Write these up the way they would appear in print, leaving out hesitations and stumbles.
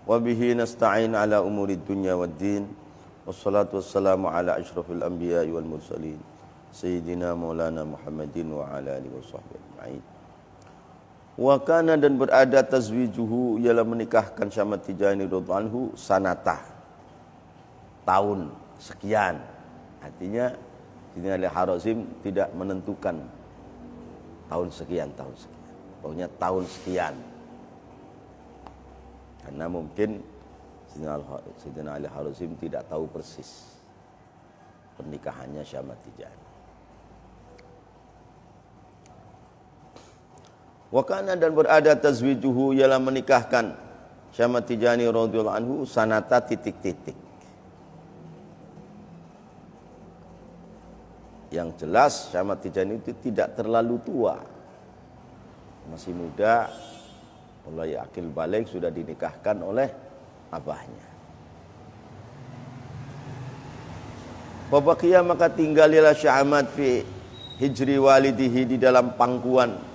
wa bihi nasta'in ala umuri dunya waddin. Wassalatu wassalamu ala asyrafil anbiya'i wal mursalin sayyidina maulana Muhammadin wa ala alihi washabbihi ajma'in. Wa kana, dan berada tazwijuhu, ialah menikahkan Syamad Tijani radhiyallahu anhu sanatah, tahun sekian. Artinya Sayyidina Ali Harazim tidak menentukan tahun sekian. Pokoknya tahun sekian. Karena mungkin Sayyidina Ali Harazim tidak tahu persis pernikahannya Syamad Tijani. Wa kana, dan berada tazwijuhu, ialah menikahkan Syamad Tijani radhiyallahu anhu sanata titik-titik. Yang jelas Syamad Tijani itu tidak terlalu tua, masih muda, mulai akil balik, sudah dinikahkan oleh abahnya. Babaqiya, maka tinggalilah Syamad fi hijri walidihi, di dalam pangkuan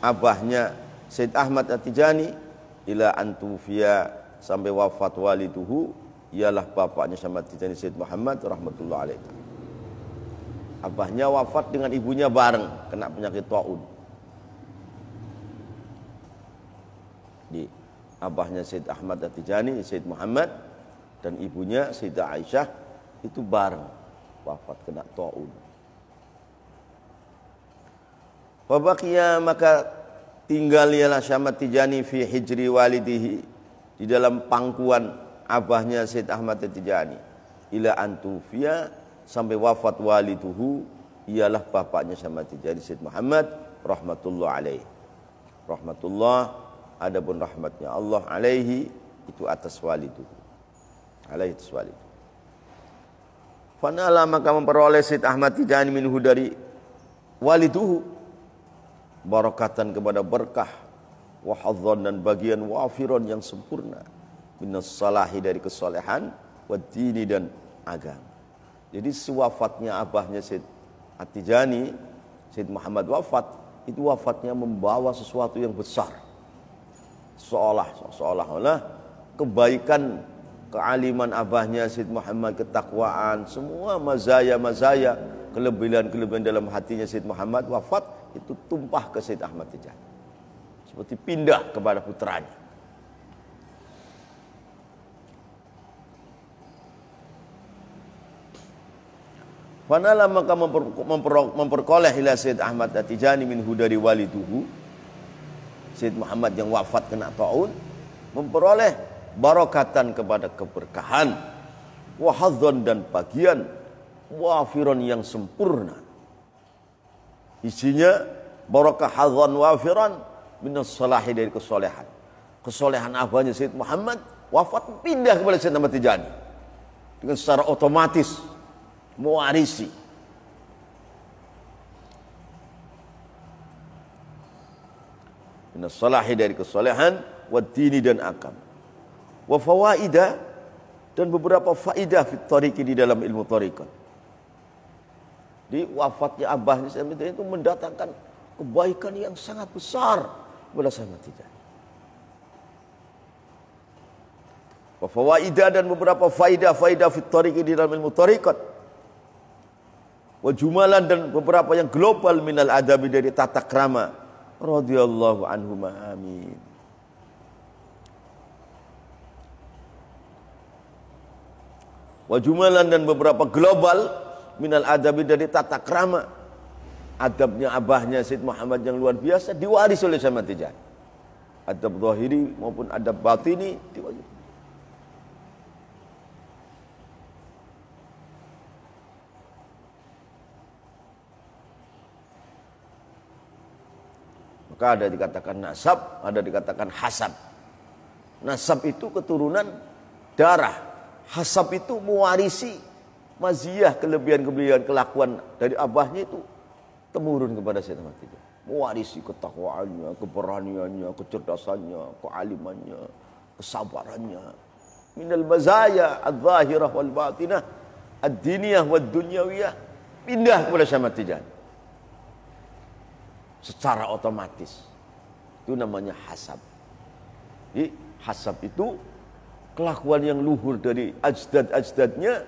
abahnya Said Ahmad At-Tijani, ila antufiya, sampai wafat waliduhu, ialah bapaknya Syamad Tijani Said Muhammad rahmatullah alaih. Abahnya wafat dengan ibunya bareng, kena penyakit taun. Di abahnya Said Ahmad At-Tijani, Said Muhammad, dan ibunya Sayyidah Aisyah itu bareng wafat kena taun. Fabaqiya, maka tinggal ialah Syamad Tijani fi hijri walidihi, di dalam pangkuan abahnya Said Ahmad At-Tijani, ila antufiya, sampai wafat waliduhu, ialah bapaknya Syamad Tijani Said Muhammad rahmatullah alaih. Rahmatullah, adapun rahmatnya Allah alaihi, itu atas waliduhu, alaihi atas waliduhu. Fanala, maka memperoleh Said Ahmad Tijani minhu, dari waliduhu, barakatan, kepada berkah, wa hadzan, dan bagian wafiron, yang sempurna, minas salahi, dari kesolehan, wa dini, dan agama. Jadi sewafatnya abahnya Said At-Tijani, Said Muhammad wafat, itu wafatnya membawa sesuatu yang besar. Seolah-olah kebaikan, kealiman abahnya Said Muhammad, ketakwaan, semua mazaya, kelebihan dalam hatinya Said Muhammad wafat, itu tumpah ke Said Ahmad Tijani, seperti pindah kepada putranya. Fanala, maka memperkoleh ila Said Ahmad At-Tijani minhu, dari waliduhu Said Muhammad yang wafat kena taun, memperoleh barakatan, kepada keberkahan, wa hadzan, dan bagian wafiron, yang sempurna. Isinya barakah hadzan wafiran minas salahi, dari kesolehan. Kesolehan abahnya Said Muhammad wafat, pindah kepada Said Ahmad Tijani dengan secara otomatis mewarisi. Minas salahi, dari kesolehan, wa dini, dan agama. Wa fawaida, dan beberapa faidah fit tariqi, di dalam ilmu tariqat. Di wafatnya abahnya Syamad Tijani itu mendatangkan kebaikan yang sangat besar kepada Syamad Tijani. Wa fawaida, dan beberapa faidah fit tariqi, di dalam ilmu tariqat. Wa jumalan, dan beberapa yang global, minal adabi, dari tata krama, radhiyallahu anhuma, amin. Wa jumalan, dan beberapa global, minal adabi, dari tata krama, adabnya abahnya Said Muhammad yang luar biasa, diwaris oleh Syamad Tijani. Adab zahiri maupun adab batini diwaris. Maka ada dikatakan nasab, ada dikatakan hasab. Nasab itu keturunan darah. Hasab itu mewarisi maziyah, kelebihan-kelebihan kelakuan dari abahnya, itu temurun kepada Said Ahmad Tijani. Mewarisi ketakwaannya, keberaniannya, kecerdasannya, kealimannya, kesabarannya. Minal mazaya adz-zahirah wal batinah, ad-diniyah wad dunyawiyah, pindah kepada Syamad Tijani secara otomatis. Itu namanya hasab. Jadi hasab itu kelakuan yang luhur dari ajdad-ajdadnya,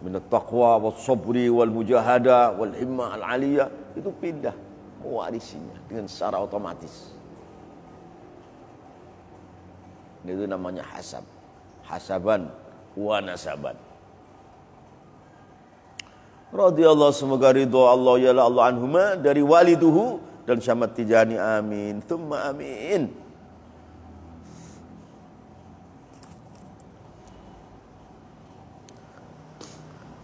minat taqwa was sabri wal mujahadah wal himmah al aliyah, itu pindah mewarisinya dengan secara otomatis. Itu namanya hasab, hasaban wa nasaban. Radhiyallahu, semoga ridho Allah ya Allah anhuma, dari waliduhu dan Syamad Tijani, amin tsumma amin.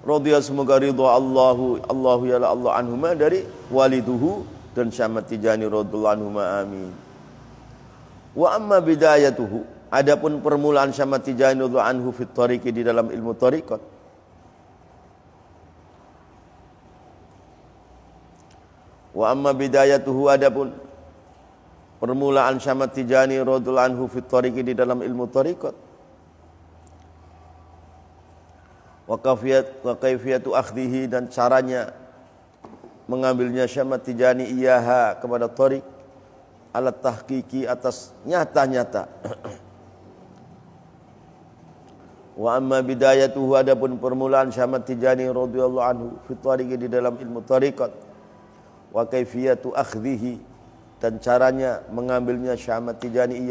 Radhiyallahu, semoga ridho Allahu ya Allah anhuma, dari waliduhu dan Syamad Tijani radhiyallahu anhuma, amin. Wa amma bidayatuhu, adapun permulaan Syamad Tijani radhiyallahu anhu fit thariqi, di dalam ilmu thariqat. Wa amma bidayatuhu, adapun permulaan Syamad Tijani radhiyallahu anhu fit thariqi, di dalam ilmu thariqat. Wa kaifiyatu akhdhihi, dan caranya mengambilnya Syamad Tijani iyaha, kepada thariq, alat tahqiqi, atas nyata-nyata. Wa amma bidayatuhu, adapun permulaan Syamad Tijani radhiyallahu anhu fit thariqi, di dalam ilmu thariqat. Wa kaifiyatu akhdhihi, dan caranya mengambilnya Syamad Tijani